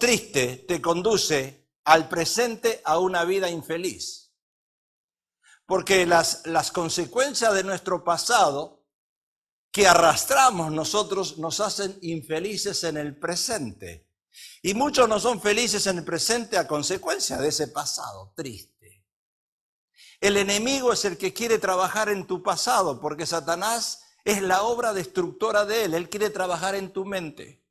triste te conduce al presente a una vida infeliz. Porque las consecuencias de nuestro pasado que arrastramos nosotros nos hacen infelices en el presente. Y muchos no son felices en el presente a consecuencia de ese pasado triste. El enemigo es el que quiere trabajar en tu pasado, porque Satanás es la obra destructora de él. Él quiere trabajar en tu mente.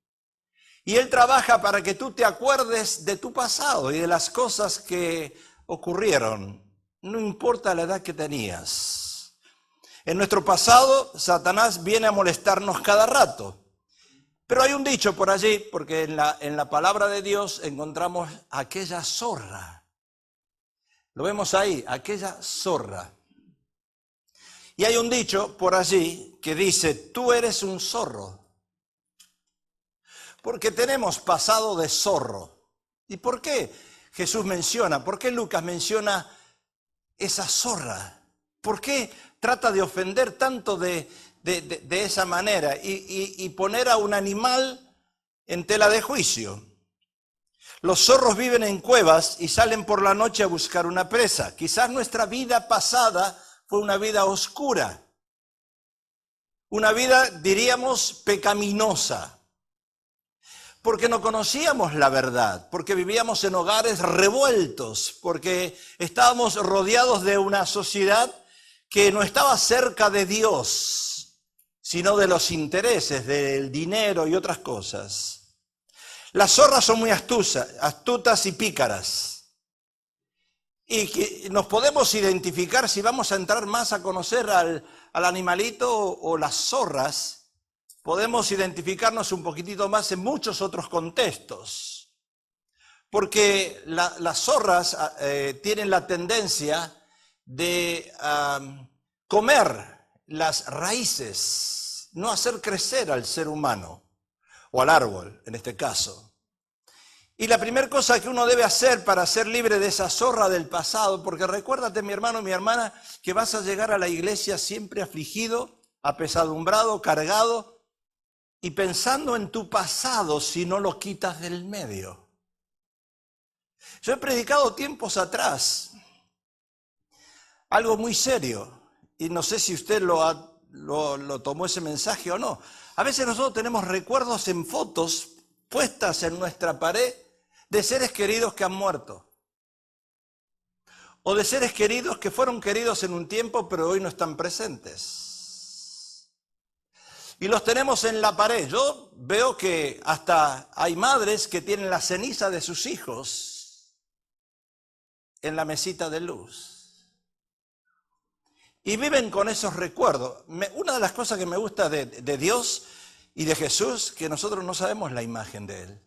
Y él trabaja para que tú te acuerdes de tu pasado y de las cosas que ocurrieron. No importa la edad que tenías. En nuestro pasado, Satanás viene a molestarnos cada rato. Pero hay un dicho por allí, porque en la palabra de Dios encontramos aquella zorra. Lo vemos ahí, aquella zorra. Y hay un dicho por allí que dice, tú eres un zorro. Porque tenemos pasado de zorro. ¿Y por qué Jesús menciona? ¿Por qué Lucas menciona esa zorra? ¿Por qué trata de ofender tanto de esa manera y poner a un animal en tela de juicio? Los zorros viven en cuevas y salen por la noche a buscar una presa. Quizás nuestra vida pasada fue una vida oscura, una vida, diríamos, pecaminosa. Porque no conocíamos la verdad, porque vivíamos en hogares revueltos, porque estábamos rodeados de una sociedad que no estaba cerca de Dios, sino de los intereses, del dinero y otras cosas. Las zorras son muy astutas y pícaras. Y que nos podemos identificar, si vamos a entrar más a conocer al animalito o las zorras, podemos identificarnos un poquitito más en muchos otros contextos. Porque las zorras tienen la tendencia de comer las raíces, no hacer crecer al ser humano, o al árbol en este caso. Y la primera cosa que uno debe hacer para ser libre de esa zorra del pasado, porque recuérdate, mi hermano, mi hermana, que vas a llegar a la iglesia siempre afligido, apesadumbrado, cargado, y pensando en tu pasado si no lo quitas del medio. Yo he predicado tiempos atrás algo muy serio, y no sé si usted lo tomó ese mensaje o no. A veces nosotros tenemos recuerdos en fotos puestas en nuestra pared de seres queridos que han muerto. O de seres queridos que fueron queridos en un tiempo pero hoy no están presentes. Y los tenemos en la pared. Yo veo que hasta hay madres que tienen la ceniza de sus hijos en la mesita de luz. Y viven con esos recuerdos. Una de las cosas que me gusta de Dios y de Jesús, que nosotros no sabemos la imagen de Él.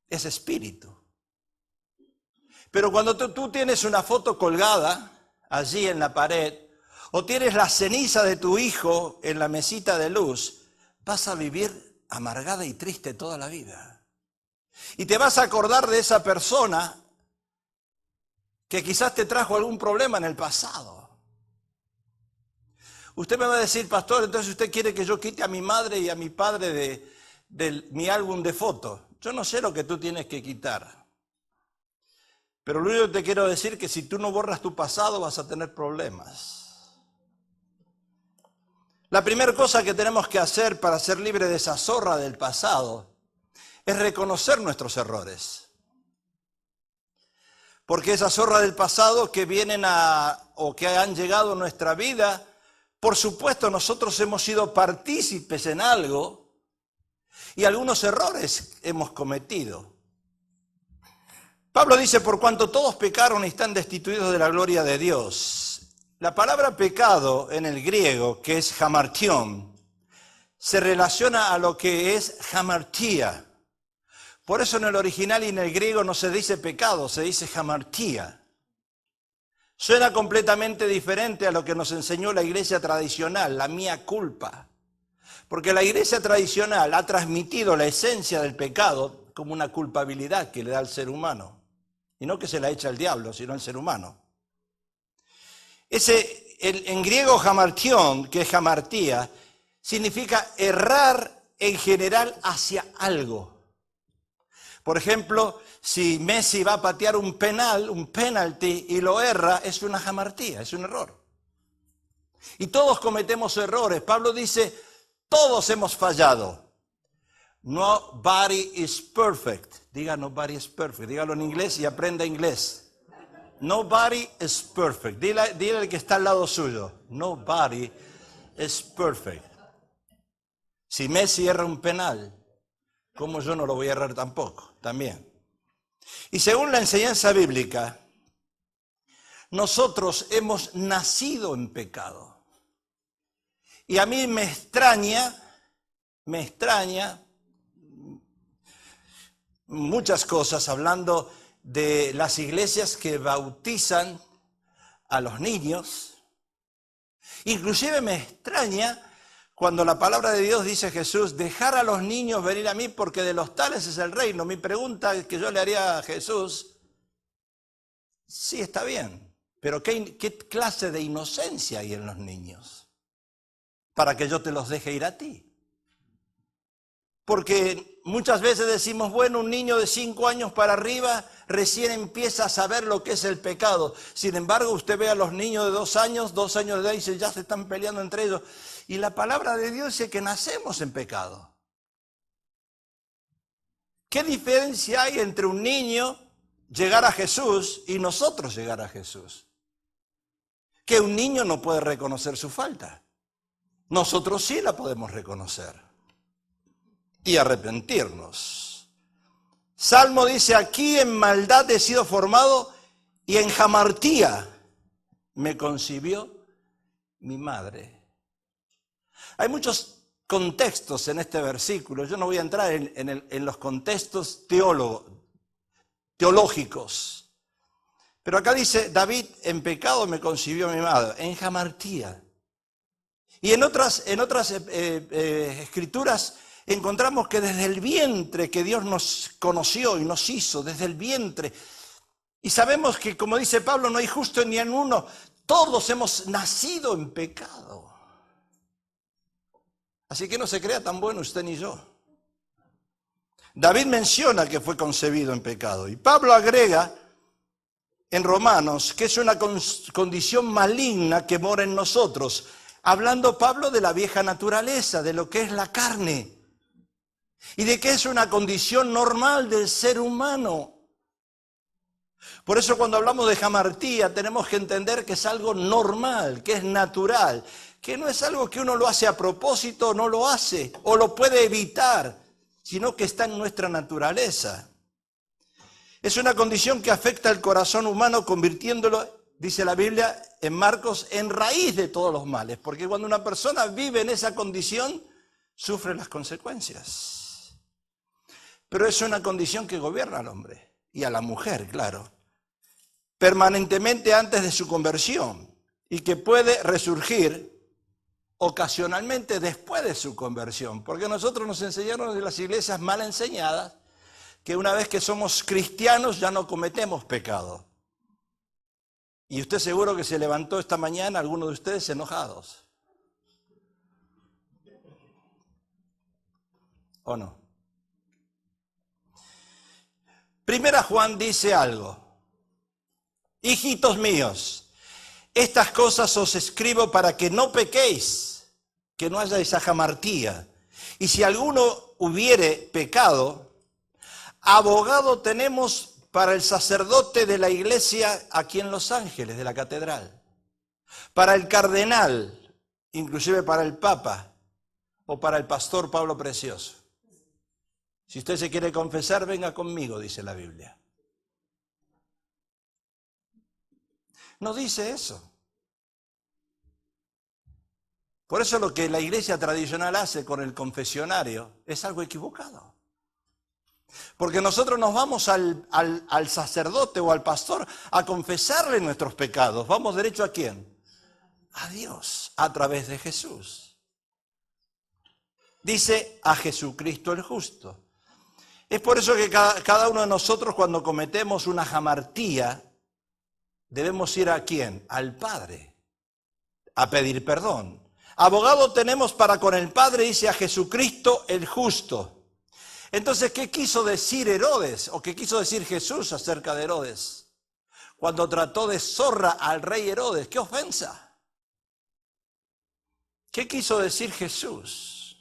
Es espíritu. Pero cuando tú tienes una foto colgada allí en la pared, o tienes la ceniza de tu hijo en la mesita de luz, vas a vivir amargada y triste toda la vida. Y te vas a acordar de esa persona que quizás te trajo algún problema en el pasado. Usted me va a decir, pastor, entonces usted quiere que yo quite a mi madre y a mi padre de mi álbum de fotos. Yo no sé lo que tú tienes que quitar. Pero lo único que te quiero decir es que si tú no borras tu pasado vas a tener problemas. La primera cosa que tenemos que hacer para ser libre de esa zorra del pasado es reconocer nuestros errores. Porque esa zorra del pasado que vienen o que han llegado a nuestra vida, por supuesto nosotros hemos sido partícipes en algo y algunos errores hemos cometido. Pablo dice, por cuanto todos pecaron y están destituidos de la gloria de Dios. La palabra pecado en el griego, que es hamartión, se relaciona a lo que es hamartía. Por eso en el original y en el griego no se dice pecado, se dice hamartía. Suena completamente diferente a lo que nos enseñó la iglesia tradicional, la mea culpa. Porque la iglesia tradicional ha transmitido la esencia del pecado como una culpabilidad que le da al ser humano. Y no que se la echa al diablo, sino al ser humano. En griego hamartión, que es hamartía, significa errar en general hacia algo. Por ejemplo, si Messi va a patear un penalti y lo erra, es una jamartía, es un error. Y todos cometemos errores. Pablo dice, todos hemos fallado. Nobody is perfect. Diga nobody is perfect. Dígalo en inglés y aprenda inglés. Nobody is perfect. Dile al que está al lado suyo. Nobody is perfect. Si Messi erra un penal, ¿cómo yo no lo voy a errar tampoco? También. Y según la enseñanza bíblica, nosotros hemos nacido en pecado. Y a mí me extraña muchas cosas hablando de las iglesias que bautizan a los niños. Inclusive me extraña cuando la palabra de Dios dice Jesús, dejar a los niños venir a mí porque de los tales es el reino. Mi pregunta que yo le haría a Jesús, sí, está bien, pero ¿qué clase de inocencia hay en los niños para que yo te los deje ir a ti? Porque muchas veces decimos, bueno, un niño de 5 años para arriba recién empieza a saber lo que es el pecado. Sin embargo, usted ve a los niños de 2 años de edad y dice, ya se están peleando entre ellos. Y la palabra de Dios dice que nacemos en pecado. ¿Qué diferencia hay entre un niño llegar a Jesús y nosotros llegar a Jesús? Que un niño no puede reconocer su falta. Nosotros sí la podemos reconocer y arrepentirnos. Salmo dice, aquí en maldad he sido formado y en jamartía me concibió mi madre. Hay muchos contextos en este versículo. Yo no voy a entrar en los contextos teológicos. Pero acá dice, David, en pecado me concibió mi madre, en jamartía. Y en otras escrituras encontramos que desde el vientre que Dios nos conoció y nos hizo, desde el vientre. Y sabemos que, como dice Pablo, no hay justo ni en uno. Todos hemos nacido en pecado. Así que no se crea tan bueno usted ni yo. David menciona que fue concebido en pecado. Y Pablo agrega en Romanos que es una condición maligna que mora en nosotros. Hablando Pablo de la vieja naturaleza, de lo que es la carne. Y de que es una condición normal del ser humano. Por eso cuando hablamos de jamartía tenemos que entender que es algo normal, que es natural. Que no es algo que uno lo hace a propósito, no lo hace, o lo puede evitar, sino que está en nuestra naturaleza. Es una condición que afecta al corazón humano, convirtiéndolo, dice la Biblia en Marcos, en raíz de todos los males. Porque cuando una persona vive en esa condición, sufre las consecuencias. Pero es una condición que gobierna al hombre, y a la mujer, claro, permanentemente antes de su conversión, y que puede resurgir ocasionalmente después de su conversión, porque nosotros nos enseñaron de las iglesias mal enseñadas que una vez que somos cristianos ya no cometemos pecado. Y usted seguro que se levantó esta mañana, algunos de ustedes enojados. ¿O no? Primera Juan dice algo. Hijitos míos, estas cosas os escribo para que no pequéis, que no haya esa jamartía. Y si alguno hubiere pecado, abogado tenemos para el sacerdote de la iglesia aquí en Los Ángeles, de la catedral. Para el cardenal, inclusive para el papa o para el pastor Pablo Precioso. Si usted se quiere confesar, venga conmigo, dice la Biblia. No dice eso. Por eso lo que la iglesia tradicional hace con el confesionario es algo equivocado. Porque nosotros nos vamos al sacerdote o al pastor a confesarle nuestros pecados. ¿Vamos derecho a quién? A Dios, a través de Jesús. Dice a Jesucristo el justo. Es por eso que cada uno de nosotros cuando cometemos una jamartía, debemos ir a ¿quién? Al Padre, a pedir perdón. Abogado tenemos para con el Padre, dice a Jesucristo el justo. Entonces, ¿qué quiso decir Herodes o qué quiso decir Jesús acerca de Herodes? Cuando trató de zorra al rey Herodes, ¡qué ofensa! ¿Qué quiso decir Jesús?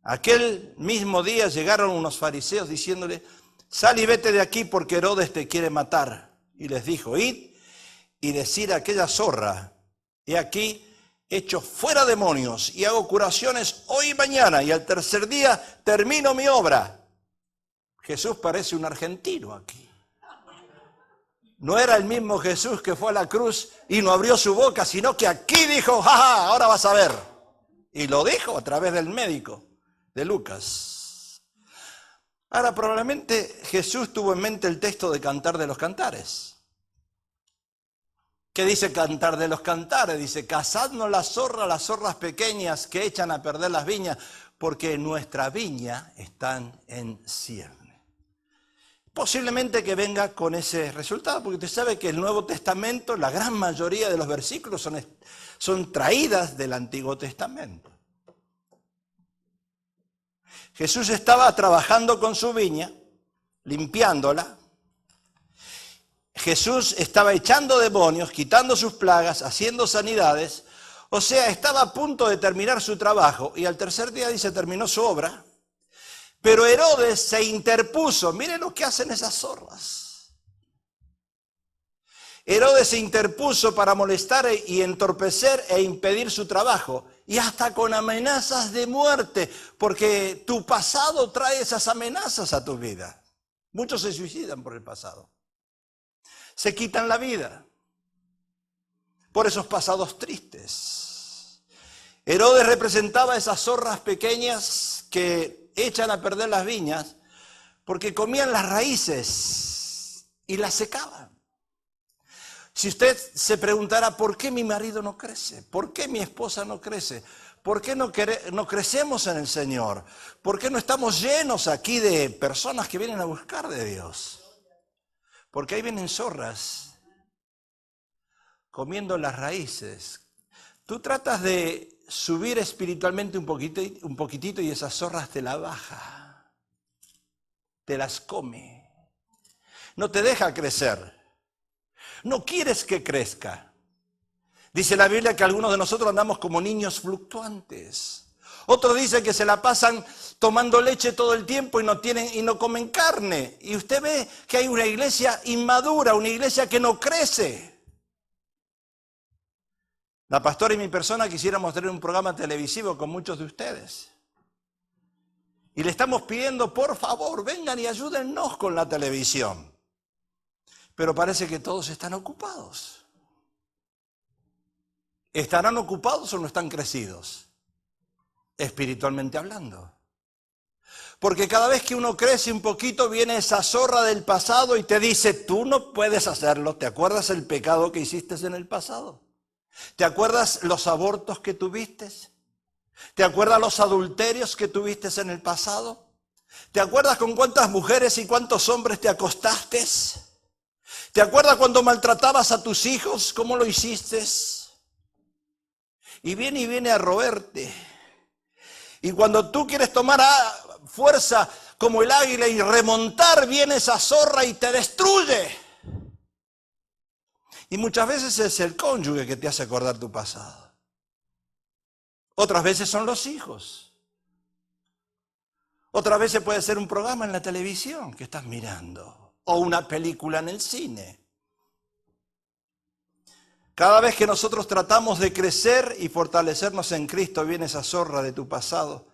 Aquel mismo día llegaron unos fariseos diciéndole, sal y vete de aquí porque Herodes te quiere matar. Y les dijo, id y decid a aquella zorra, he aquí, echo fuera demonios y hago curaciones hoy y mañana y al tercer día termino mi obra. Jesús parece un argentino aquí. No era el mismo Jesús que fue a la cruz y no abrió su boca, sino que aquí dijo, jaja, ahora vas a ver. Y lo dijo a través del médico de Lucas. Ahora, probablemente Jesús tuvo en mente el texto de Cantar de los Cantares. ¿Qué dice Cantar de los Cantares? Dice, cazadnos las zorras pequeñas que echan a perder las viñas, porque nuestra viña están en cierne. Posiblemente que venga con ese resultado, porque usted sabe que el Nuevo Testamento, la gran mayoría de los versículos son traídas del Antiguo Testamento. Jesús estaba trabajando con su viña, limpiándola. Jesús estaba echando demonios, quitando sus plagas, haciendo sanidades. O sea, estaba a punto de terminar su trabajo y al tercer día dice, terminó su obra. Pero Herodes se interpuso. Miren lo que hacen esas zorras. Herodes se interpuso para molestar y entorpecer e impedir su trabajo. Y hasta con amenazas de muerte, porque tu pasado trae esas amenazas a tu vida. Muchos se suicidan por el pasado. Se quitan la vida por esos pasados tristes. Herodes representaba esas zorras pequeñas que echan a perder las viñas porque comían las raíces y las secaban. Si usted se preguntara, ¿por qué mi marido no crece? ¿Por qué mi esposa no crece? ¿Por qué no crecemos en el Señor? ¿Por qué no estamos llenos aquí de personas que vienen a buscar de Dios? Porque ahí vienen zorras comiendo las raíces. Tú tratas de subir espiritualmente un poquitito y esas zorras te la baja, te las come, no te deja crecer, no quieres que crezca. Dice la Biblia que algunos de nosotros andamos como niños fluctuantes. Otros dicen que se la pasan tomando leche todo el tiempo y no comen carne. Y usted ve que hay una iglesia inmadura, una iglesia que no crece. La pastora y mi persona quisiéramos tener un programa televisivo con muchos de ustedes. Y le estamos pidiendo, por favor, vengan y ayúdennos con la televisión. Pero parece que todos están ocupados. ¿Estarán ocupados o no están crecidos? Espiritualmente hablando. Porque cada vez que uno crece un poquito viene esa zorra del pasado y te dice, tú no puedes hacerlo. ¿Te acuerdas el pecado que hiciste en el pasado? ¿Te acuerdas los abortos que tuviste? ¿Te acuerdas los adulterios que tuviste en el pasado? ¿Te acuerdas con cuántas mujeres y cuántos hombres te acostaste? ¿Te acuerdas cuando maltratabas a tus hijos? ¿Cómo lo hiciste? Y viene a roerte. Y cuando tú quieres tomar fuerza como el águila y remontar, viene esa zorra y te destruye. Y muchas veces es el cónyuge que te hace acordar tu pasado. Otras veces son los hijos. Otras veces puede ser un programa en la televisión que estás mirando. O una película en el cine. Cada vez que nosotros tratamos de crecer y fortalecernos en Cristo, viene esa zorra de tu pasado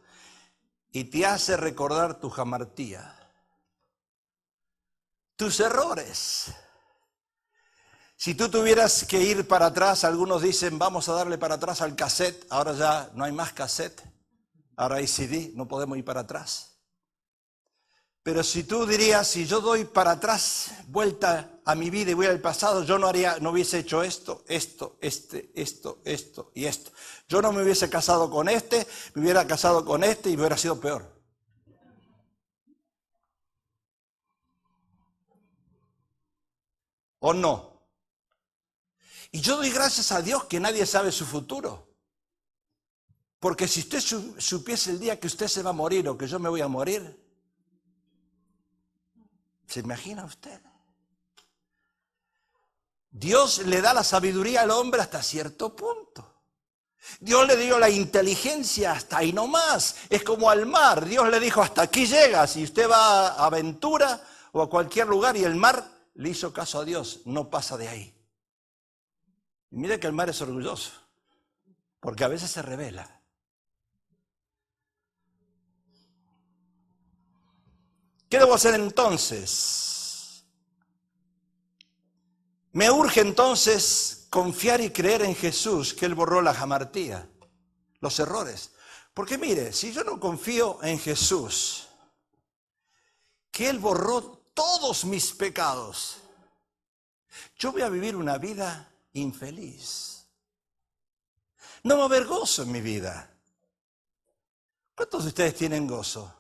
y te hace recordar tu jamartía, tus errores. Si tú tuvieras que ir para atrás, algunos dicen, vamos a darle para atrás al cassette, ahora ya no hay más cassette, ahora hay CD, no podemos ir para atrás. Pero si tú dirías, si yo doy para atrás, vuelta a mi vida y voy al pasado, yo no hubiese hecho esto y esto. Yo no me hubiese casado con este, me hubiera casado con este y me hubiera sido peor. ¿O no? Y yo doy gracias a Dios que nadie sabe su futuro. Porque si usted supiese el día que usted se va a morir o que yo me voy a morir, ¿se imagina usted? Dios le da la sabiduría al hombre hasta cierto punto. Dios le dio la inteligencia hasta ahí nomás. Es como al mar. Dios le dijo, hasta aquí llegas. Y usted va a Aventura o a cualquier lugar y el mar le hizo caso a Dios. No pasa de ahí. Y mire que el mar es orgulloso, porque a veces se revela. ¿Qué debo hacer entonces? Me urge entonces confiar y creer en Jesús, que Él borró la jamartía, los errores. Porque mire, si yo no confío en Jesús, que Él borró todos mis pecados, yo voy a vivir una vida infeliz. No va a haber gozo en mi vida. ¿Cuántos de ustedes tienen gozo?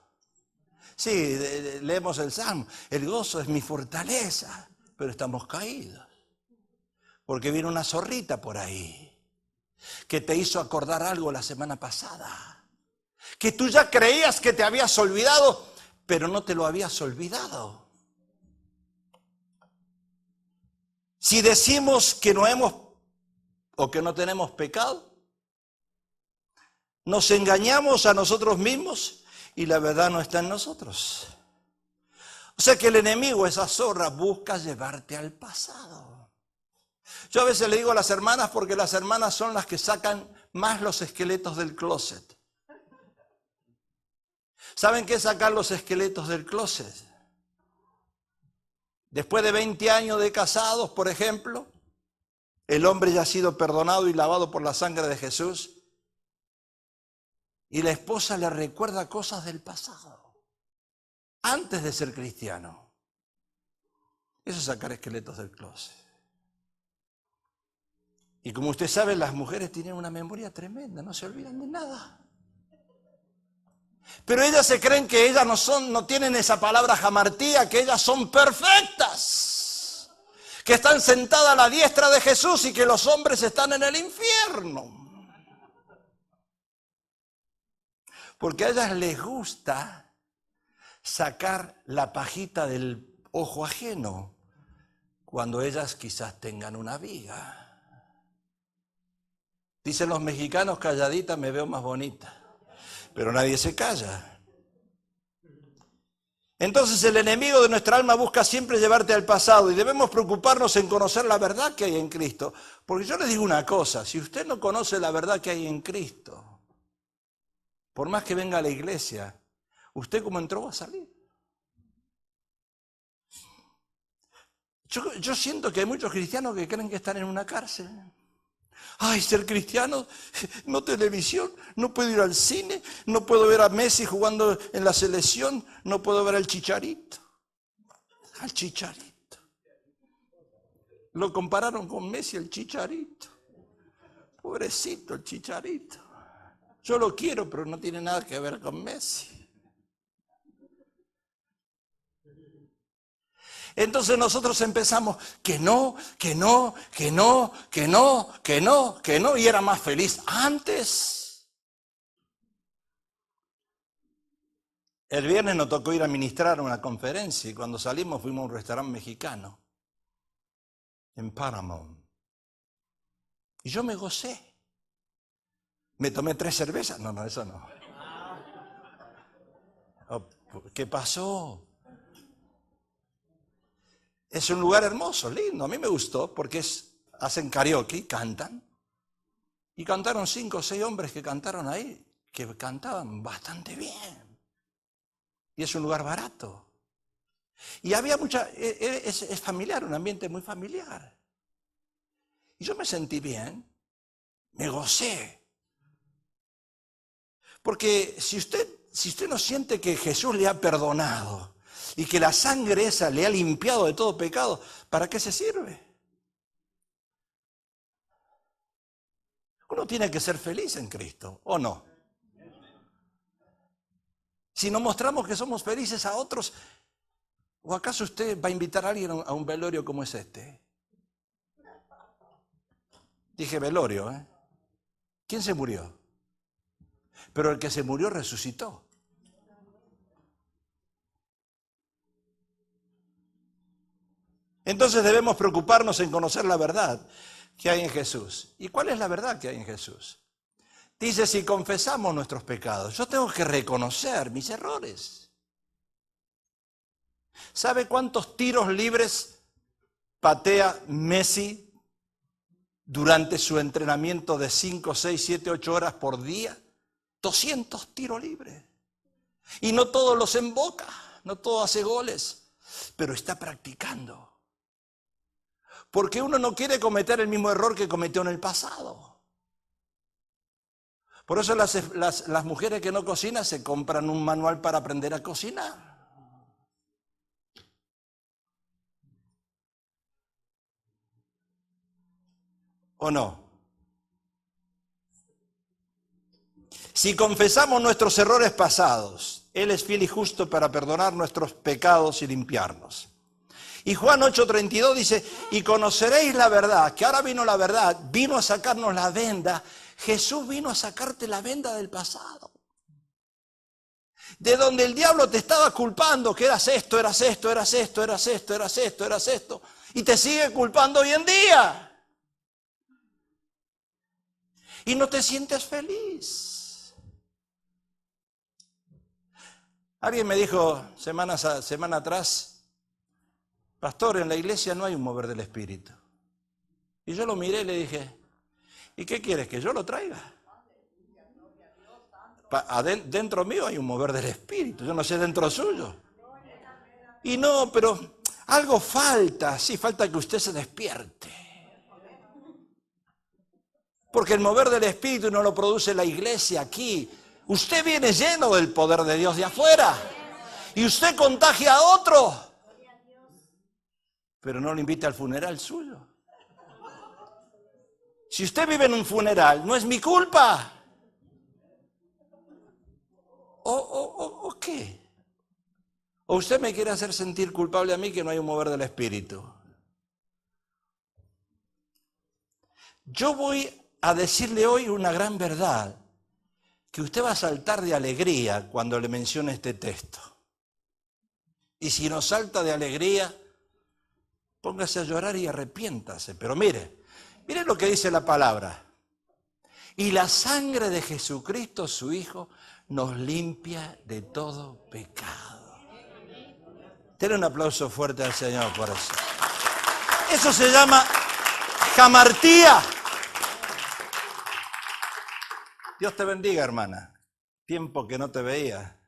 Sí, leemos el Salmo, el gozo es mi fortaleza, pero estamos caídos. Porque viene una zorrita por ahí, que te hizo acordar algo la semana pasada, que tú ya creías que te habías olvidado, pero no te lo habías olvidado. Si decimos que no hemos o que no tenemos pecado, nos engañamos a nosotros mismos y la verdad no está en nosotros. O sea que el enemigo, esa zorra, busca llevarte al pasado. Yo a veces le digo a las hermanas, porque las hermanas son las que sacan más los esqueletos del closet. ¿Saben qué es sacar los esqueletos del closet? Después de 20 años de casados, por ejemplo, el hombre ya ha sido perdonado y lavado por la sangre de Jesús, y la esposa le recuerda cosas del pasado, antes de ser cristiano. Eso es sacar esqueletos del closet. Y como usted sabe, las mujeres tienen una memoria tremenda, no se olvidan de nada. Pero ellas se creen que ellas no tienen esa palabra jamartía, que ellas son perfectas, que están sentadas a la diestra de Jesús y que los hombres están en el infierno. Porque a ellas les gusta sacar la pajita del ojo ajeno cuando ellas quizás tengan una viga. Dicen los mexicanos, calladita me veo más bonita, pero nadie se calla. Entonces el enemigo de nuestra alma busca siempre llevarte al pasado y debemos preocuparnos en conocer la verdad que hay en Cristo. Porque yo les digo una cosa, si usted no conoce la verdad que hay en Cristo, por más que venga a la iglesia, usted como entró va a salir. Yo siento que hay muchos cristianos que creen que están en una cárcel. Ay, ser cristiano, no televisión, no puedo ir al cine, no puedo ver a Messi jugando en la selección, no puedo ver al Chicharito. Al Chicharito. Lo compararon con Messi, el Chicharito. Pobrecito el Chicharito. Yo lo quiero, pero no tiene nada que ver con Messi. Entonces nosotros empezamos que no, y era más feliz antes. El viernes nos tocó ir a ministrar a una conferencia y cuando salimos fuimos a un restaurante mexicano en Paramount. Y yo me gocé. Me tomé 3 cervezas. No, eso no. ¿Qué pasó? Es un lugar hermoso, lindo, a mí me gustó porque hacen karaoke, cantan. Y cantaron 5 o 6 hombres que cantaron ahí, que cantaban bastante bien. Y es un lugar barato. Y había es familiar, un ambiente muy familiar. Y yo me sentí bien, me gocé. Porque si usted no siente que Jesús le ha perdonado, y que la sangre esa le ha limpiado de todo pecado, ¿para qué se sirve? Uno tiene que ser feliz en Cristo, ¿o no? Si no mostramos que somos felices a otros, ¿o acaso usted va a invitar a alguien a un velorio como es este? Dije velorio, ¿eh? ¿Quién se murió? pero el que se murió resucitó. Entonces debemos preocuparnos en conocer la verdad que hay en Jesús. ¿Y cuál es la verdad que hay en Jesús? Dice, si confesamos nuestros pecados, yo tengo que reconocer mis errores. ¿Sabe cuántos tiros libres patea Messi durante su entrenamiento de 5, 6, 7, 8 horas por día? 200 tiros libres. Y no todos los emboca, no todo hace goles, pero está practicando. Porque uno no quiere cometer el mismo error que cometió en el pasado. Por eso las mujeres que no cocinan se compran un manual para aprender a cocinar. ¿O no? Si confesamos nuestros errores pasados, Él es fiel y justo para perdonar nuestros pecados y limpiarnos. Y Juan 8:32 dice, y conoceréis la verdad, que ahora vino la verdad, vino a sacarnos la venda. Jesús vino a sacarte la venda del pasado. De donde el diablo te estaba culpando, que eras esto, eras esto, eras esto, eras esto, eras esto, eras esto. Y te sigue culpando hoy en día. Y no te sientes feliz. Alguien me dijo semana atrás, pastor, en la iglesia no hay un mover del Espíritu. Y yo lo miré y le dije, ¿y qué quieres, que yo lo traiga? Dentro mío hay un mover del Espíritu, yo no sé dentro suyo. Y no, pero algo falta, sí, falta que usted se despierte. Porque el mover del Espíritu no lo produce la iglesia aquí. Usted viene lleno del poder de Dios de afuera. Y usted contagia a otro. Pero no lo invita al funeral suyo. Si usted vive en un funeral, no es mi culpa. ¿O qué? ¿O usted me quiere hacer sentir culpable a mí que no hay un mover del Espíritu? Yo voy a decirle hoy una gran verdad, que usted va a saltar de alegría cuando le mencione este texto. Y si no salta de alegría, póngase a llorar y arrepiéntase. Pero mire lo que dice la palabra. Y la sangre de Jesucristo, su Hijo, nos limpia de todo pecado. Denle un aplauso fuerte al Señor por eso. Eso se llama jamartía. Dios te bendiga, hermana. Tiempo que no te veía.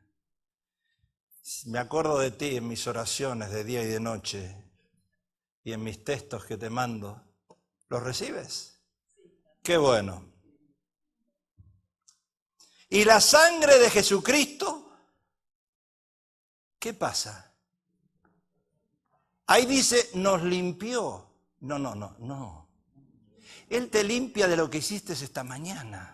Me acuerdo de ti en mis oraciones de día y de noche y en mis textos que te mando. ¿Los recibes? Qué bueno. Y la sangre de Jesucristo, ¿qué pasa? Ahí dice, nos limpió. No. Él te limpia de lo que hiciste esta mañana.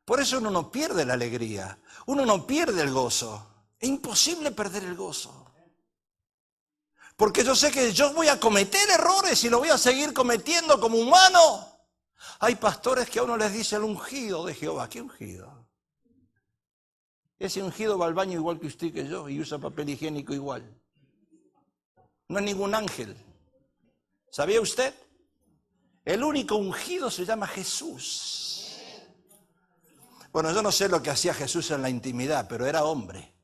Por eso uno no pierde la alegría, uno no pierde el gozo. Es imposible perder el gozo. Porque yo sé que yo voy a cometer errores y lo voy a seguir cometiendo como humano. Hay pastores que a uno les dice el ungido de Jehová. ¿Qué ungido? Ese ungido va al baño igual que usted y que yo y usa papel higiénico igual. No es ningún ángel. ¿Sabía usted? El único ungido se llama Jesús. Bueno, yo no sé lo que hacía Jesús en la intimidad, pero era hombre.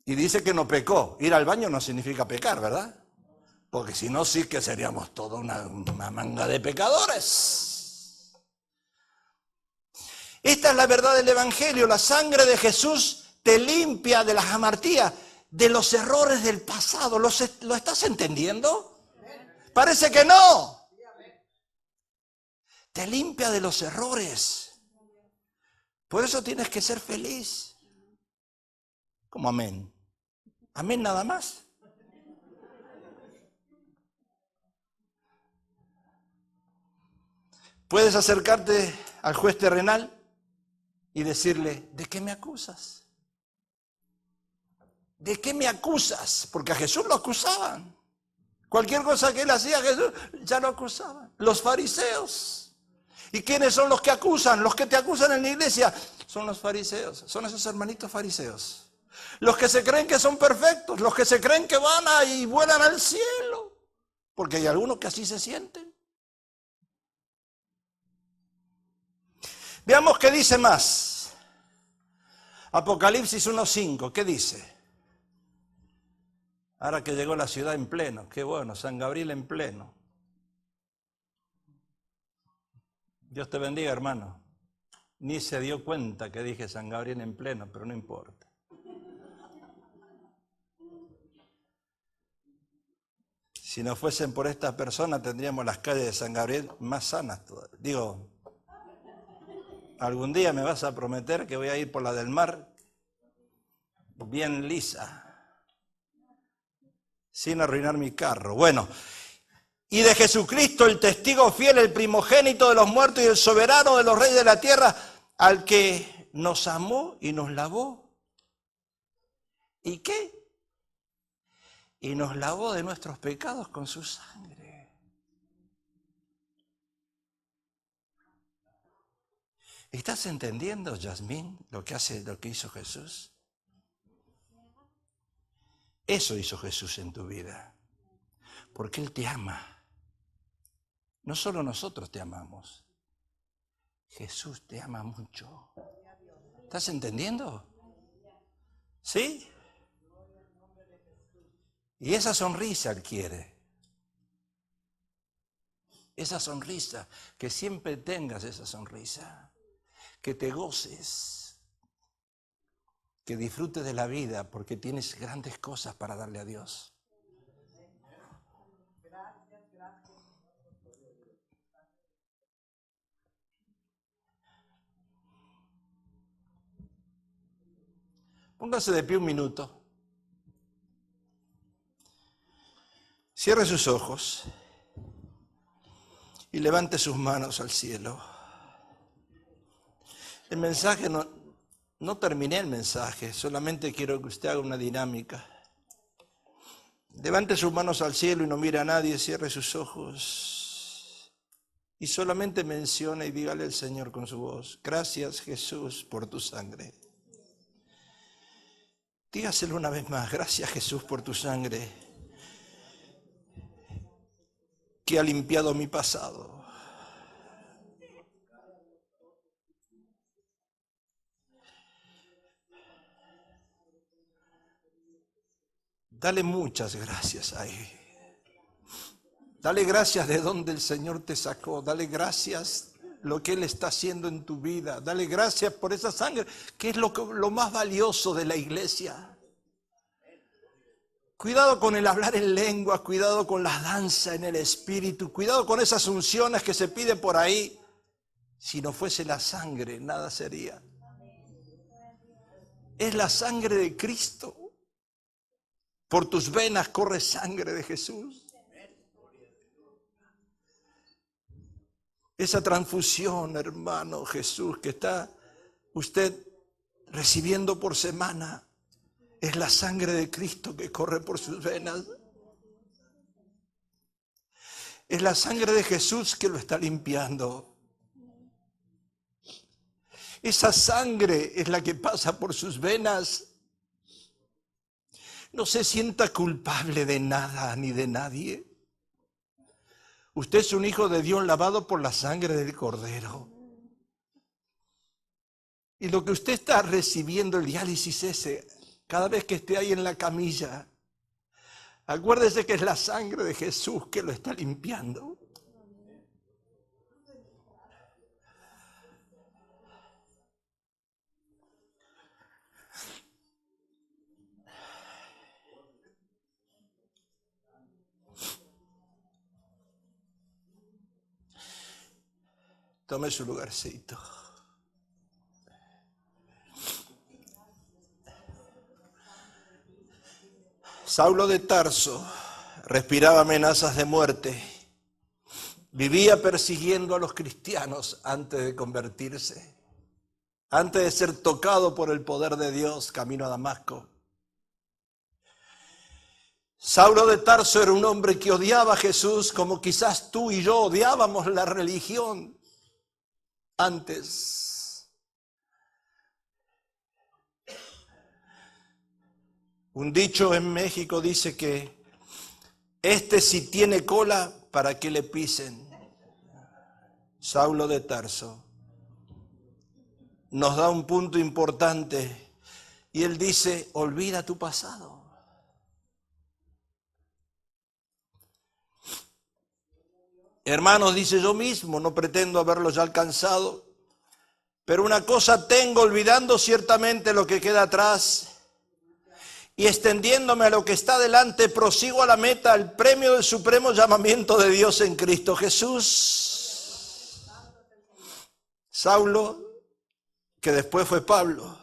Y dice que no pecó. Ir al baño no significa pecar, ¿verdad? Porque si no, sí que seríamos toda una manga de pecadores. Esta es la verdad del Evangelio. La sangre de Jesús te limpia de la jamartía, de los errores del pasado. ¿Lo estás entendiendo? Parece que no. Te limpia de los errores. Por eso tienes que ser feliz. Como amén. Amén nada más. Puedes acercarte al juez terrenal y decirle, ¿de qué me acusas? ¿De qué me acusas? Porque a Jesús lo acusaban. Cualquier cosa que él hacía, Jesús ya lo acusaban. Los fariseos. ¿Y quiénes son los que acusan? Los que te acusan en la iglesia son los fariseos. Son esos hermanitos fariseos. Los que se creen que son perfectos. Los que se creen que van y vuelan al cielo. Porque hay algunos que así se sienten. Veamos qué dice más. Apocalipsis 1:5, ¿qué dice? Ahora que llegó la ciudad en pleno, qué bueno, San Gabriel en pleno. Dios te bendiga, hermano. Ni se dio cuenta que dije San Gabriel en pleno, pero no importa. Si no fuesen por esta persona, tendríamos las calles de San Gabriel más sanas todavía. Digo, algún día me vas a prometer que voy a ir por la del mar bien lisa, sin arruinar mi carro. Bueno, y de Jesucristo, el testigo fiel, el primogénito de los muertos y el soberano de los reyes de la tierra, al que nos amó y nos lavó. ¿Y qué? Y nos lavó de nuestros pecados con su sangre. ¿Estás entendiendo, Yasmín, lo que hizo Jesús? Eso hizo Jesús en tu vida, porque Él te ama. No solo nosotros te amamos, Jesús te ama mucho. ¿Estás entendiendo? ¿Sí? Y esa sonrisa Él quiere. Esa sonrisa, que siempre tengas esa sonrisa, que te goces, que disfrutes de la vida porque tienes grandes cosas para darle a Dios. Póngase de pie un minuto. Cierre sus ojos y levante sus manos al cielo. El mensaje no terminé el mensaje, solamente quiero que usted haga una dinámica. Levante sus manos al cielo y no mire a nadie, cierre sus ojos y solamente mencione y dígale al Señor con su voz: gracias, Jesús, por tu sangre. Dígaselo una vez más: gracias, Jesús, por tu sangre que ha limpiado mi pasado. Dale muchas gracias ahí. Dale gracias de donde el Señor te sacó. Dale gracias lo que Él está haciendo en tu vida. Dale gracias por esa sangre, que es lo más valioso de la iglesia. Cuidado con el hablar en lenguas, cuidado con la danza en el espíritu, cuidado con esas unciones que se pide por ahí. Si no fuese la sangre, nada sería. Es la sangre de Cristo. Por tus venas corre sangre de Jesús. Esa transfusión, hermano Jesús, que está usted recibiendo por semana, es la sangre de Cristo que corre por sus venas. Es la sangre de Jesús que lo está limpiando. Esa sangre es la que pasa por sus venas. No se sienta culpable de nada ni de nadie. Usted es un hijo de Dios lavado por la sangre del Cordero. Y lo que usted está recibiendo, el diálisis ese, cada vez que esté ahí en la camilla, acuérdese que es la sangre de Jesús que lo está limpiando. Tome su lugarcito. Saulo de Tarso respiraba amenazas de muerte. Vivía persiguiendo a los cristianos antes de convertirse, antes de ser tocado por el poder de Dios camino a Damasco. Saulo de Tarso era un hombre que odiaba a Jesús como quizás tú y yo odiábamos la religión antes. Un dicho en México dice que si tiene cola, ¿para qué le pisen? Saulo de Tarso nos da un punto importante y él dice, olvida tu pasado. Hermanos, dice, yo mismo no pretendo haberlo ya alcanzado, pero una cosa tengo, olvidando ciertamente lo que queda atrás y extendiéndome a lo que está delante, prosigo a la meta, al premio del supremo llamamiento de Dios en Cristo Jesús. Saulo, que después fue Pablo,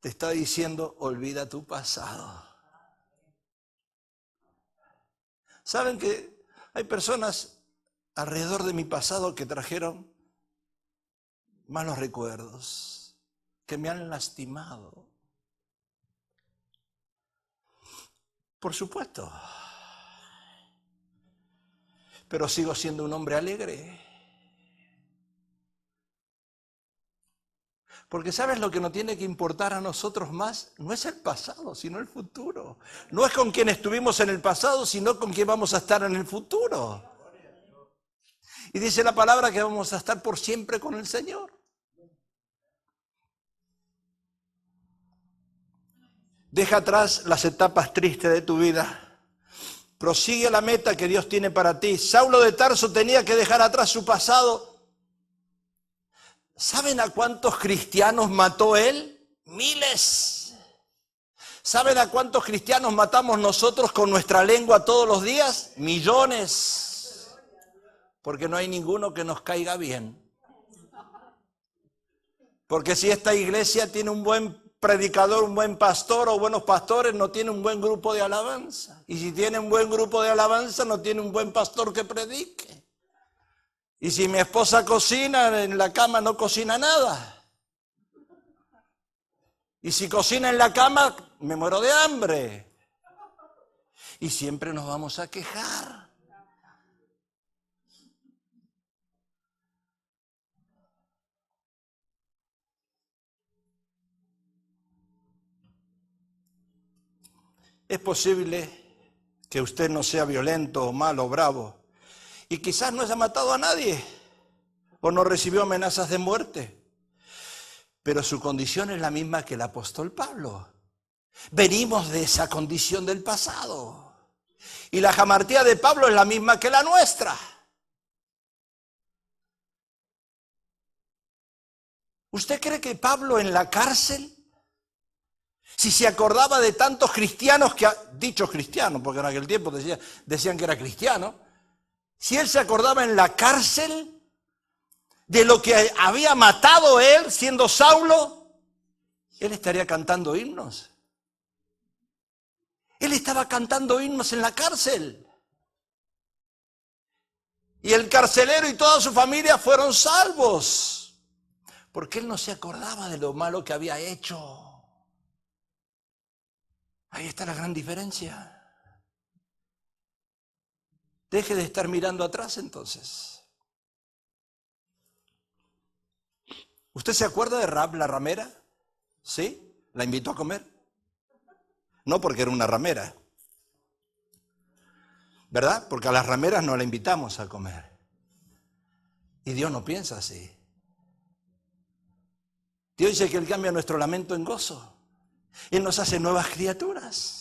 te está diciendo, olvida tu pasado. ¿Saben que hay personas alrededor de mi pasado que trajeron malos recuerdos, que me han lastimado? Por supuesto. Pero sigo siendo un hombre alegre. Porque ¿sabes lo que nos tiene que importar a nosotros más? No es el pasado, sino el futuro. No es con quien estuvimos en el pasado, sino con quien vamos a estar en el futuro. Y dice la palabra que vamos a estar por siempre con el Señor. Deja atrás las etapas tristes de tu vida. Prosigue la meta que Dios tiene para ti. Saulo de Tarso tenía que dejar atrás su pasado. ¿Saben a cuántos cristianos mató él? Miles. ¿Saben a cuántos cristianos matamos nosotros con nuestra lengua todos los días? Millones. Porque no hay ninguno que nos caiga bien. Porque si esta iglesia tiene un buen predicador, un buen pastor o buenos pastores, no tiene un buen grupo de alabanza. Y si tiene un buen grupo de alabanza, no tiene un buen pastor que predique. Y si mi esposa cocina, en la cama no cocina nada. Y si cocina en la cama, me muero de hambre. Y siempre nos vamos a quejar. Es posible que usted no sea violento o malo o bravo y quizás no haya matado a nadie o no recibió amenazas de muerte, pero su condición es la misma que el apóstol Pablo. Venimos de esa condición del pasado y la jamartía de Pablo es la misma que la nuestra. ¿Usted cree que Pablo en la cárcel, si se acordaba de tantos cristianos, dichos cristianos, porque en aquel tiempo decían que era cristiano, si él se acordaba en la cárcel de lo que había matado él siendo Saulo, él estaría cantando himnos? Él estaba cantando himnos en la cárcel. Y el carcelero y toda su familia fueron salvos, porque él no se acordaba de lo malo que había hecho. Ahí está la gran diferencia. Deje de estar mirando atrás entonces. ¿Usted se acuerda de Rahab la ramera? ¿Sí? ¿La invitó a comer? No porque era una ramera, ¿verdad? Porque a las rameras no la invitamos a comer. Y Dios no piensa así. Dios dice que Él cambia nuestro lamento en gozo. Él nos hace nuevas criaturas.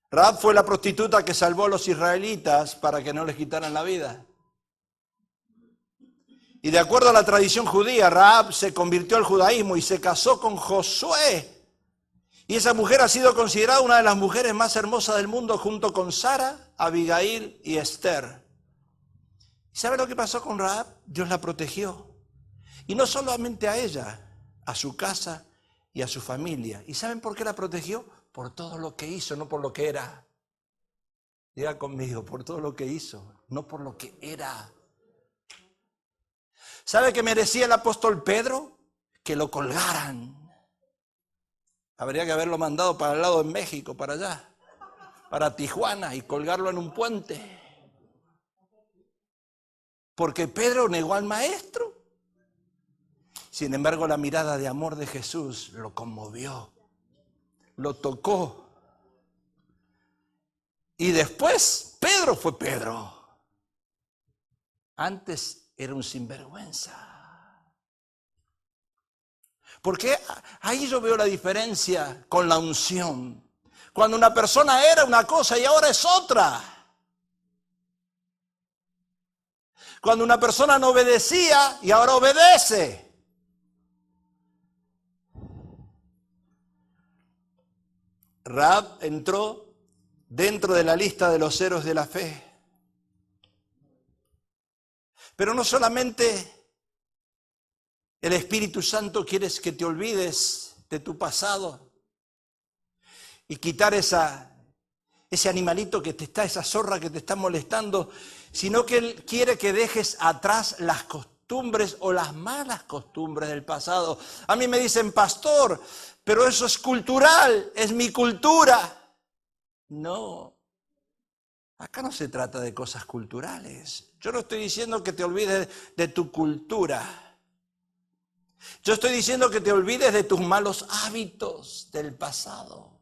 Rahab fue la prostituta que salvó a los israelitas para que no les quitaran la vida. Y de acuerdo a la tradición judía, Rahab se convirtió al judaísmo y se casó con Josué. Y esa mujer ha sido considerada una de las mujeres más hermosas del mundo junto con Sara, Abigail y Esther. ¿Sabe lo que pasó con Rahab? Dios la protegió. Y no solamente a ella, a su casa y a su familia. ¿Y saben por qué la protegió? Por todo lo que hizo, no por lo que era. Diga conmigo, por todo lo que hizo, no por lo que era. ¿Sabe qué merecía el apóstol Pedro? Que lo colgaran. Habría que haberlo mandado para el lado de México, para allá. para Tijuana y colgarlo en un puente. Porque Pedro negó al maestro. Sin embargo, la mirada de amor de Jesús lo conmovió, lo tocó. Y después, Pedro fue Pedro. Antes era un sinvergüenza. Porque ahí yo veo la diferencia con la unción. Cuando una persona era una cosa y ahora es otra. Cuando una persona no obedecía y ahora obedece. Rahab entró dentro de la lista de los héroes de la fe. Pero no solamente el Espíritu Santo quiere que te olvides de tu pasado y quitar ese animalito que te está, esa zorra que te está molestando, sino que Él quiere que dejes atrás las costumbres o las malas costumbres del pasado. A mí me dicen, pastor, pero eso es cultural, es mi cultura. No, acá no se trata de cosas culturales. Yo no estoy diciendo que te olvides de tu cultura. Yo estoy diciendo que te olvides de tus malos hábitos del pasado.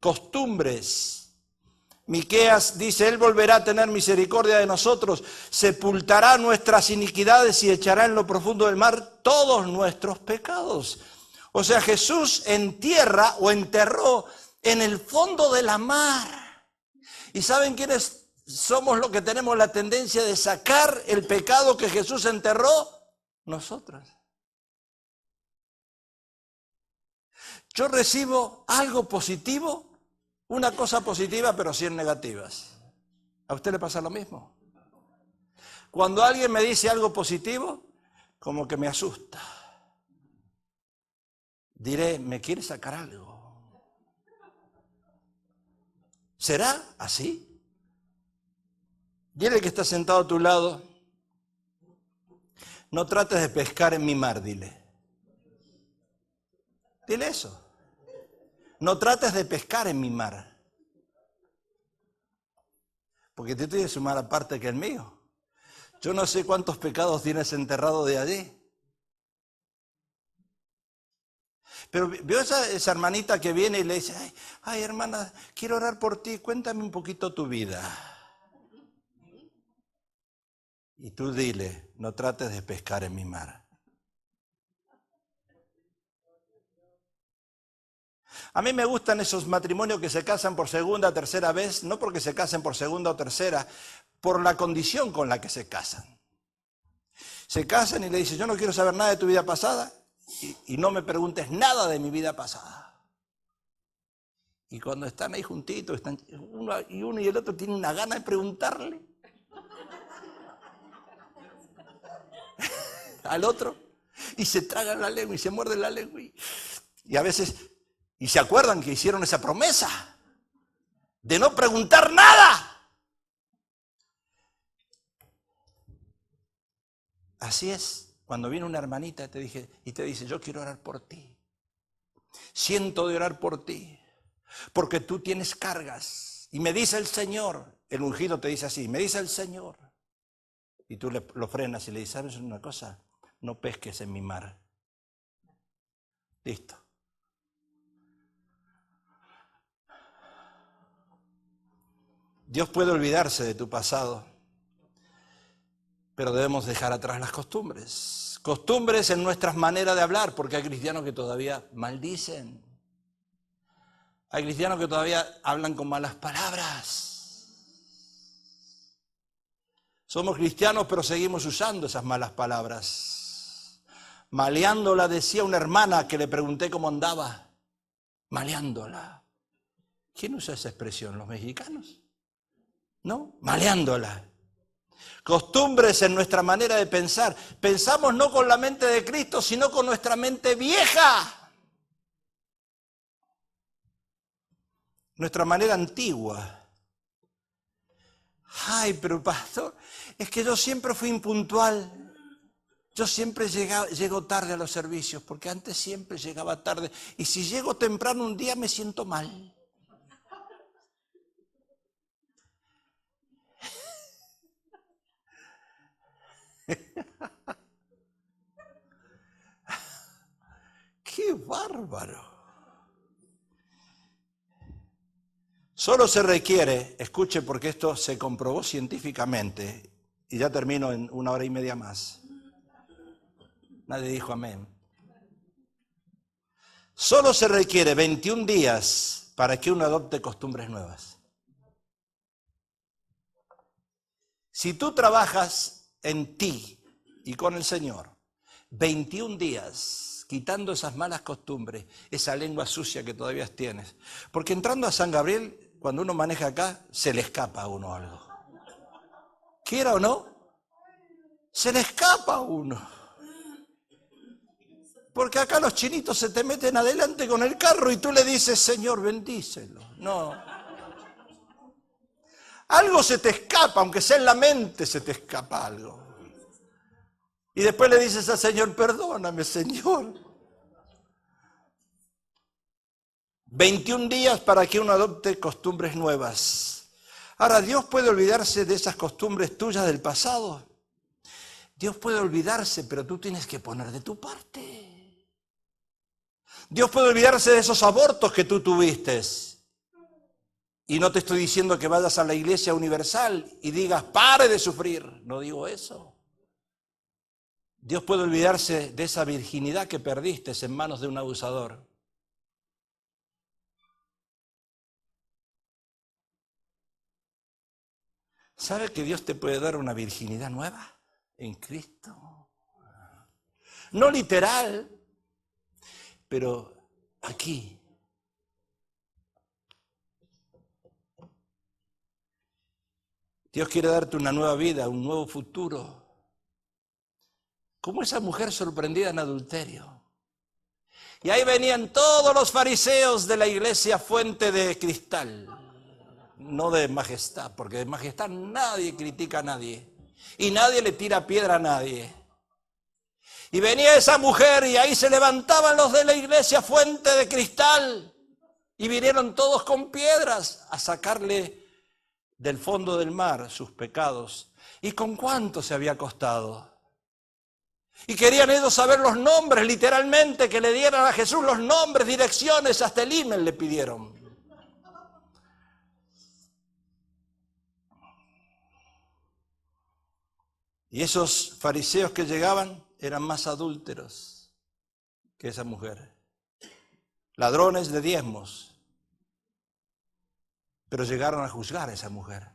Costumbres. Miqueas dice, Él volverá a tener misericordia de nosotros, sepultará nuestras iniquidades y echará en lo profundo del mar todos nuestros pecados. O sea, Jesús entierra o enterró en el fondo de la mar. ¿Y saben quiénes somos los que tenemos la tendencia de sacar el pecado que Jesús enterró? Nosotros. Yo recibo algo positivo, una cosa positiva, pero 100 negativas. ¿A usted le pasa lo mismo? Cuando alguien me dice algo positivo, como que me asusta. Diré, ¿me quiere sacar algo? ¿Será así? Dile que está sentado a tu lado, no trates de pescar en mi mar, dile. Dile eso. No trates de pescar en mi mar. Porque tú tienes una mala parte que el mío. Yo no sé cuántos pecados tienes enterrado de allí. Pero veo esa hermanita que viene y le dice, ay hermana, quiero orar por ti, cuéntame un poquito tu vida. Y tú dile, no trates de pescar en mi mar. A mí me gustan esos matrimonios que se casan por segunda o tercera vez, no porque se casen por segunda o tercera, por la condición con la que se casan. Se casan y le dicen, yo no quiero saber nada de tu vida pasada y no me preguntes nada de mi vida pasada. Y cuando están ahí juntitos, están uno y el otro tienen una gana de preguntarle al otro y se tragan la lengua y se muerden la lengua y a veces... Y se acuerdan que hicieron esa promesa de no preguntar nada. Así es, cuando viene una hermanita y te dice, yo quiero orar por ti. Siento de orar por ti, porque tú tienes cargas. Y me dice el Señor, el ungido te dice así, me dice el Señor. Y tú lo frenas y le dices, ¿sabes una cosa? No pesques en mi mar. Listo. Dios puede olvidarse de tu pasado, pero debemos dejar atrás las costumbres. Costumbres en nuestras maneras de hablar, porque hay cristianos que todavía maldicen. Hay cristianos que todavía hablan con malas palabras. Somos cristianos, pero seguimos usando esas malas palabras. Maleándola, decía una hermana que le pregunté cómo andaba. Maleándola. ¿Quién usa esa expresión? ¿Los mexicanos? ¿No? Maleándola. Costumbres en nuestra manera de pensar. Pensamos no con la mente de Cristo, sino con nuestra mente vieja. Nuestra manera antigua. Ay, pero pastor, es que yo siempre fui impuntual. Yo siempre llego tarde a los servicios, porque antes siempre llegaba tarde. Y si llego temprano un día me siento mal. ¡Qué bárbaro! Solo se requiere, escuche porque esto se comprobó científicamente, y ya termino en 1 hora y media más. Nadie dijo amén. Solo se requiere 21 días para que uno adopte costumbres nuevas. Si tú trabajas en ti y con el Señor, 21 días, quitando esas malas costumbres, esa lengua sucia que todavía tienes. Porque entrando a San Gabriel, cuando uno maneja acá, se le escapa a uno algo. Quiera o no, se le escapa a uno. Porque acá los chinitos se te meten adelante con el carro y tú le dices, Señor, bendícelo. No. Algo se te escapa, aunque sea en la mente se te escapa algo. Y después le dices al Señor, perdóname, Señor. 21 días para que uno adopte costumbres nuevas. Ahora, ¿Dios puede olvidarse de esas costumbres tuyas del pasado? Dios puede olvidarse, pero tú tienes que poner de tu parte. Dios puede olvidarse de esos abortos que tú tuviste. Y no te estoy diciendo que vayas a la iglesia universal y digas, pare de sufrir. No digo eso. Dios puede olvidarse de esa virginidad que perdiste en manos de un abusador. ¿Sabe que Dios te puede dar una virginidad nueva en Cristo? No literal, pero aquí. Dios quiere darte una nueva vida, un nuevo futuro. Como esa mujer sorprendida en adulterio. Y ahí venían todos los fariseos de la iglesia Fuente de Cristal. No de Majestad, porque de Majestad nadie critica a nadie. Y nadie le tira piedra a nadie. Y venía esa mujer y ahí se levantaban los de la iglesia Fuente de Cristal. Y vinieron todos con piedras a sacarle del fondo del mar sus pecados. ¿Y con cuánto se había costado? Y querían ellos saber los nombres, literalmente, que le dieran a Jesús los nombres, direcciones, hasta el email le pidieron. Y esos fariseos que llegaban eran más adúlteros que esa mujer. Ladrones de diezmos. Pero llegaron a juzgar a esa mujer.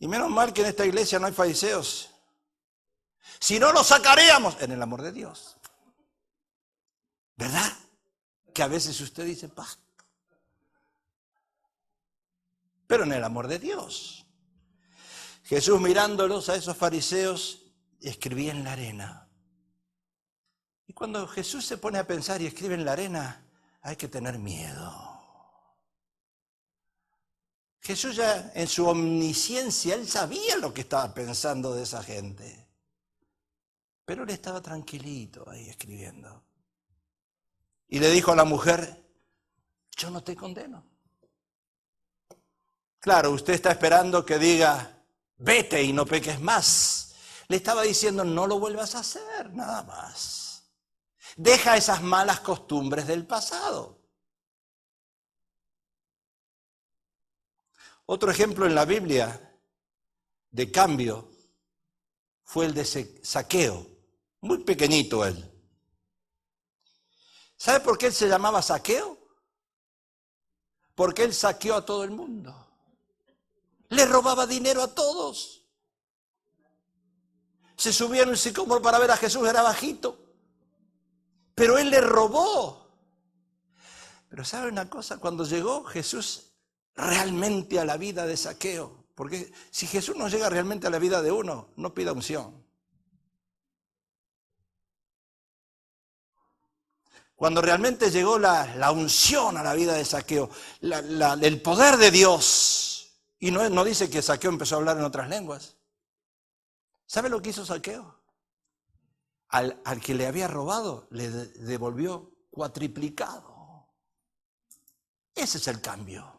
Y menos mal que en esta iglesia no hay fariseos. Si no, los sacaríamos en el amor de Dios. ¿Verdad? Que a veces usted dice, pero en el amor de Dios. Jesús mirándolos a esos fariseos escribía en la arena. Y cuando Jesús se pone a pensar y escribe en la arena, hay que tener miedo. Jesús ya en su omnisciencia, él sabía lo que estaba pensando de esa gente. Pero él estaba tranquilito ahí escribiendo. Y le dijo a la mujer, yo no te condeno. Claro, usted está esperando que diga, vete y no peques más. Le estaba diciendo, no lo vuelvas a hacer, nada más. Deja esas malas costumbres del pasado. Otro ejemplo en la Biblia de cambio fue el de Zaqueo, muy pequeñito él. ¿Sabe por qué él se llamaba Zaqueo? Porque él saqueó a todo el mundo. Le robaba dinero a todos. Se subía en un sicómoro para ver a Jesús, era bajito. Pero él le robó. Pero ¿sabe una cosa? Cuando llegó Jesús realmente a la vida de Zaqueo, porque si Jesús no llega realmente a la vida de uno, no pida unción. Cuando realmente llegó la unción a la vida de Zaqueo, el poder de Dios, y no dice que Zaqueo empezó a hablar en otras lenguas. ¿Sabe lo que hizo Zaqueo? Al que le había robado, le devolvió cuatriplicado. Ese es el cambio.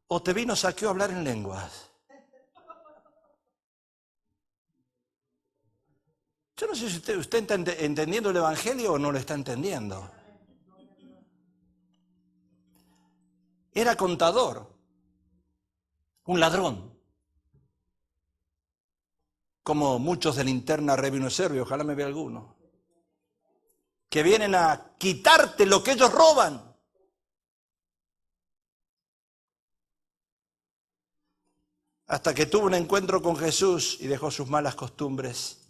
¿O te vino Saqueo a hablar en lenguas? Yo no sé si usted está entendiendo el Evangelio o no lo está entendiendo. Era contador, un ladrón, como muchos de Linterna Revenue Service, ojalá me vea alguno, que vienen a quitarte lo que ellos roban. Hasta que tuvo un encuentro con Jesús y dejó sus malas costumbres.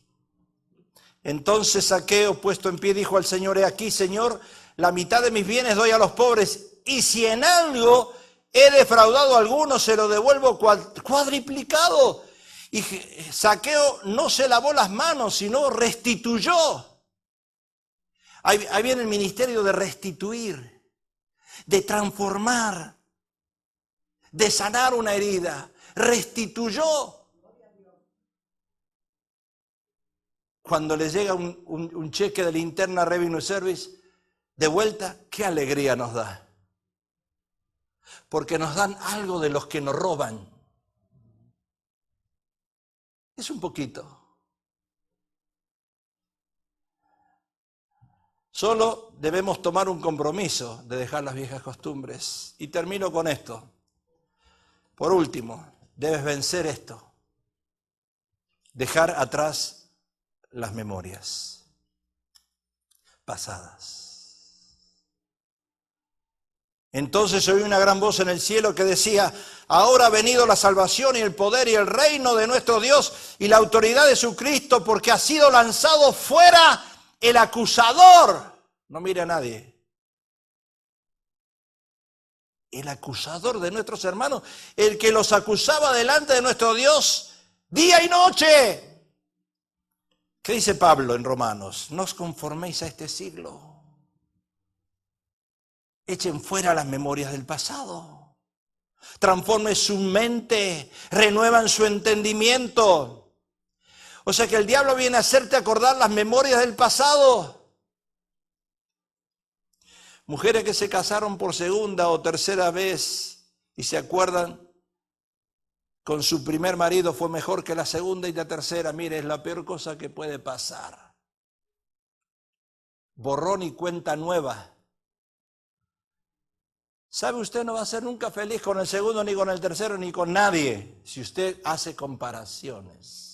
Entonces Saqueo, puesto en pie, dijo al Señor: he aquí, Señor, la mitad de mis bienes doy a los pobres, y si en algo he defraudado a alguno, se lo devuelvo cuadriplicado. Y Saqueo no se lavó las manos, sino restituyó. Ahí viene el ministerio de restituir, de transformar, de sanar una herida. Restituyó. Cuando le llega un cheque de Linterna Revenue Service de vuelta, qué alegría nos da. Porque nos dan algo de los que nos roban. Es un poquito. Solo debemos tomar un compromiso de dejar las viejas costumbres. Y termino con esto. Por último, debes vencer esto. Dejar atrás las memorias pasadas. Entonces oí una gran voz en el cielo que decía: ahora ha venido la salvación y el poder y el reino de nuestro Dios y la autoridad de su Cristo, porque ha sido lanzado fuera el acusador. No mire a nadie. El acusador de nuestros hermanos, el que los acusaba delante de nuestro Dios día y noche. ¿Qué dice Pablo en Romanos? No os conforméis a este siglo. Echen fuera las memorias del pasado. Transformen su mente, renuevan su entendimiento. O sea que el diablo viene a hacerte acordar las memorias del pasado. Mujeres que se casaron por segunda o tercera vez y se acuerdan con su primer marido fue mejor que la segunda y la tercera. Mire, es la peor cosa que puede pasar. Borrón y cuenta nueva. ¿Sabe? Usted no va a ser nunca feliz con el segundo, ni con el tercero, ni con nadie, si usted hace comparaciones.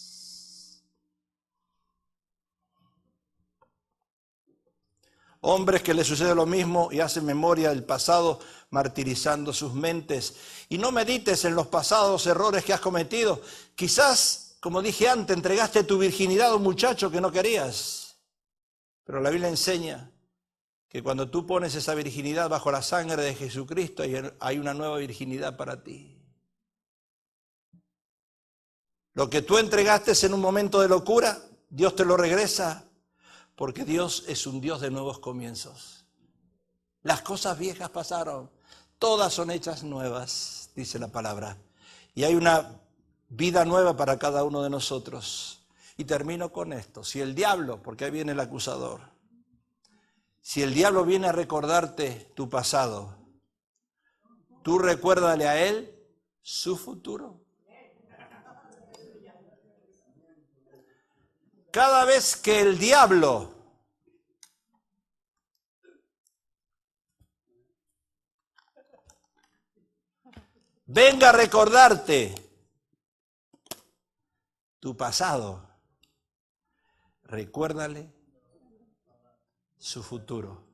Hombres que les sucede lo mismo y hacen memoria del pasado, martirizando sus mentes. Y no medites en los pasados errores que has cometido. Quizás, como dije antes, entregaste tu virginidad a un muchacho que no querías. Pero la Biblia enseña que cuando tú pones esa virginidad bajo la sangre de Jesucristo, hay una nueva virginidad para ti. Lo que tú entregaste en un momento de locura, Dios te lo regresa, porque Dios es un Dios de nuevos comienzos. Las cosas viejas pasaron, todas son hechas nuevas, dice la palabra. Y hay una vida nueva para cada uno de nosotros. Y termino con esto. Si el diablo, porque ahí viene el acusador, si el diablo viene a recordarte tu pasado, tú recuérdale a él su futuro. Cada vez que el diablo venga a recordarte tu pasado, recuérdale su futuro.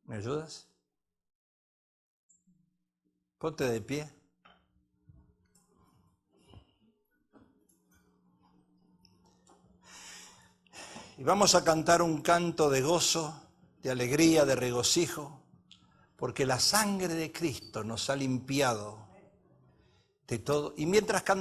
¿Me ayudas? Ponte de pie. Y vamos a cantar un canto de gozo, de alegría, de regocijo, porque la sangre de Cristo nos ha limpiado de todo. Y mientras cantamos,